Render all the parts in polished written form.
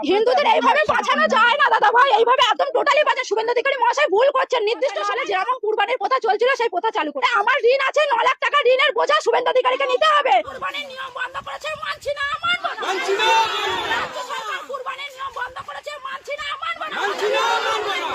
হিন্দুদের এইভাবে বাঁচানো যায় না দাদা ভাই, এইভাবে একদম টোটালি বাঁচা। শুভেন্দু অধিকারী মহাশয় ভুল করছেন। নির্দিষ্ট সালে যেরকম কুরবানির প্রথা চলছিল সেই প্রথা চালু করে আমার ঋণ আছে 9 লাখ টাকা, ঋণের বোঝা শুভেন্দু অধিকারীকে নিতে হবে। কুরবানির নিয়ম বন্ধ করেছে, মানছি না, মানব না। মানছি না, রাজ্য সরকার কুরবানির নিয়ম বন্ধ করেছে, মানছি না, মানব না। মানছি না, মানব না।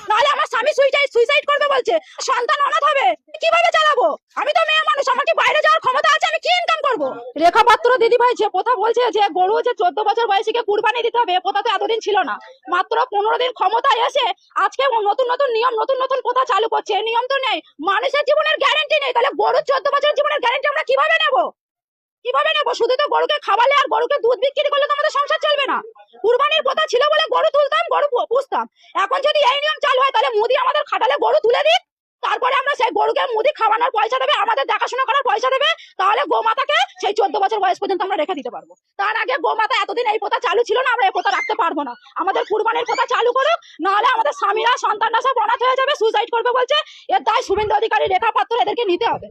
নাহলে আমার স্বামী সুইসাইড করবে বলছে, সন্তান অনাথ হবে, কিভাবে চালাবো? আমি তো মেয়ে মানুষ, আমার কি বাইরে যাওয়ার ক্ষমতা আছে? আমি কি ইনকাম করবো? রেখা পাত্র দিদি ভাই যে কথা বলছে যে গরু যে 14 বছর বয়সীকে কুরবানি দিতে হবে, এ কথা তো এতদিন ছিল না। মাত্র 15 দিন ক্ষমতায় এসে আজকে নতুন নতুন নিয়ম, নতুন নতুন কথা চালু করছে। এই নিয়ম তো নেই, মানুষের জীবনের গ্যারান্টি নেই। তাহলে গরুর 14 বছর জীবনের গ্যারান্টি আমরা কিভাবে নেবো? কিভাবে নেবো? শুধু তো গরুকে খাওয়ালে আর গরুকে দুধ বিক্রি করলে তো আমাদের সংসার চলবে না। কুরবানির কথা ছিল বলে গরু তুলতাম, গরু পুষতাম। এখন যদি এই নিয়ম চালু হয় তাহলে মোদি আমাদের খাটালে গরু তুলে দিক, তারপরে আমরা সেই গরুকে মুদি খাওয়ানোর পয়সা দেবে, আমাদের দেখাশোনা করার পয়সা দেবে, তাহলে গোমাতাকে সেই 14 বছর বয়স পর্যন্ত আমরা রেখে দিতে পারবো। তার আগে গোমাতা এতদিন এই প্রথা চালু ছিল না, আমরা এই প্রথা রাখতে পারবো না। আমাদের কুরবানির প্রথা চালু করুক, নাহলে আমাদের স্বামীরা সন্তানরা সব অনাথ হয়ে যাবে, সুইসাইড করবে বলছে। এর দায় শুভেন্দু অধিকারী, রেখা পাত্র এদেরকে নিতে হবে,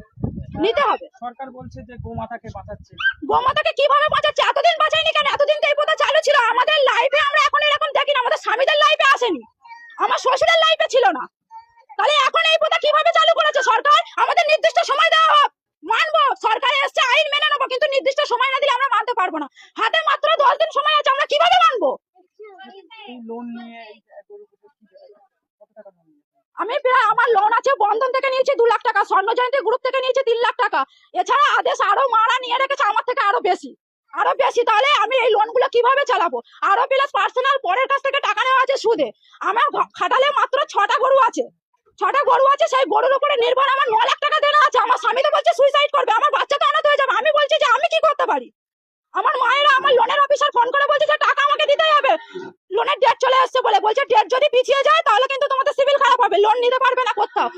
নিতে হবে। সরকার বলছে যে গোমাতাকে বাঁচাচ্ছে। গোমাতাকে কিভাবে বাঁচাচ্ছে? এতদিন বাঁচায়নি কেন? এতদিন তো এই প্রথা চালু ছিল। আমাদের লাইফে আমরা এখন এরকম দেখি না, আমাদের স্বামীদের লাইফে আসেনি, আমার শ্বশুরের লাইফে ছিল না। তাহলে এখন এই প্রথা কিভাবে চালু করেছে সরকার? আমাদের নির্দিষ্ট সময় দেওয়া হোক, মানবো। সরকারে এসছে, আইন মেনে নেবো, কিন্তু নির্দিষ্ট সময় না দিলে আমরা মানতে পারবো না। হাতে মাত্র 10 দিন সময় আছে, আমরা কিভাবে মানবো? এই লোন নিয়ে গরু কত টাকা লোন নিয়েছে? আমি প্রায়, আমার লোন আছে, বন্ধন থেকে নিয়েছি 2 লাখ টাকা, স্বর্ণ জয়ন্তী গ্রুপ থেকে নিয়েছি 3 লাখ টাকা। এছাড়া আদেশ আরো মারা নিয়ে রেখেছে আমার থেকে আরো বেশি, আরো বেশি। তাহলে আমি এই লোনগুলো কিভাবে চালাবো? আরো প্লাস পার্সোনাল পরের কাছ থেকে টাকা নেওয়া আছে সুদে। আমার খাটালে মাত্র 6টা গরু আছে, 6টা গরু আছে, সেই গরুর উপরে নির্ভর আমার 9 লাখ টাকা দেনা আছে। আমার স্বামী তো বলছে সুইসাইড করবে, আমার বাচ্চা তো অনাথ হয়ে যাবে। আমি বলছি যে আমি কি করতে পারি? আমার মায়েরা, আমার লোনের অফিসার ফোন করে বলছে যে টাকা আমাকে দিতেই হবে, লোনের ডেট চলে আসছে বলে। বলছে ডেট যদি পিছিয়ে যায় তাহলে কিন্তু তোমাদের সিভিল খারাপ হবে, লোন নিতে পারবে না কোথাও।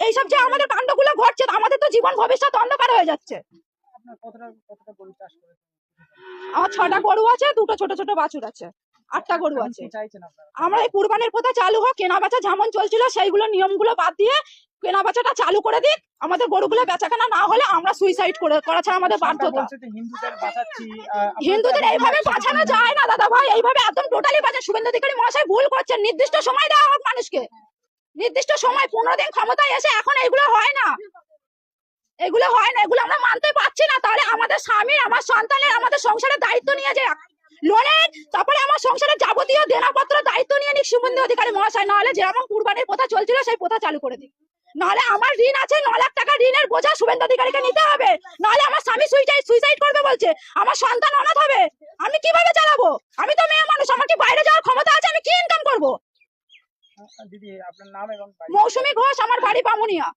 এইসব যে আমাদের কাণ্ডগুলো ঘটছে, আমাদের তো জীবন ভবিষ্যৎ অন্ধকার হয়ে যাচ্ছে। আপনার কতটা গরু চাষ করেছেন? আমার 6টা গরু আছে, 2টো ছোট ছোট বাছুর আছে, 8টা গরু এখন আছে। কি চাইছেন আপনারা? আমরা এই কুরবানির প্রথা চালু হোক, কেনা বেচা যেমন চলছিল সেইগুলো নিয়মগুলো বাদ দিয়ে কেনা বেচাটা চালু করে দিক। আমাদের গরুগুলো বেচাকেনা না হলে আমরা সুইসাইড করা ছাড়া আমাদের সরকার বাধ্যতা। বলছে যে হিন্দুদের বাঁচাচ্ছি। হিন্দুদের এইভাবে বাঁচানো যায় না দাদা ভাই, এইভাবে একদম টোটালি বাঁচা। শুভেন্দু অধিকারী মহাশয় ভুল করছেন। নির্দিষ্ট সময় দেওয়া হোক মানুষকে, নির্দিষ্ট সময়। 15 দিন ক্ষমতায় এসে এখন এগুলো হয় না, এগুলো হয় না, এগুলো আমরা মানতে পারছি না। তাহলে আমাদের স্বামী, আমার সন্তানের, আমাদের সংসারের দায়িত্ব নিয়ে যে লোনের, তারপরে আমার সংসারের যাবতীয় দেনাপত্র দায়িত্ব নিয়ে নিক শুভেন্দু অধিকারী মহাশয়। নাহলে যেরকম কুরবানির প্রথা চলছিল সেই প্রথা চালু করে দিক। নাহলে আমার ঋণ আছে 9 লাখ টাকা, ঋণের বোঝা শুভেন্দু অধিকারীকে নিতে হবে। নাহলে আমার স্বামী সুইসাইড করবে বলছে, আমার সন্তান অনাথ হবে, আমি কিভাবে চালাবো? আমি তো মেয়ে মানুষ, আমার কি বাইরে যাওয়ার ক্ষমতা আছে? আমি কি ইনকাম করবো? দিদি আপনার নাম এবং বাড়ি? মৌসুমী ঘোষ, আমার বাড়ি বামুনিয়া।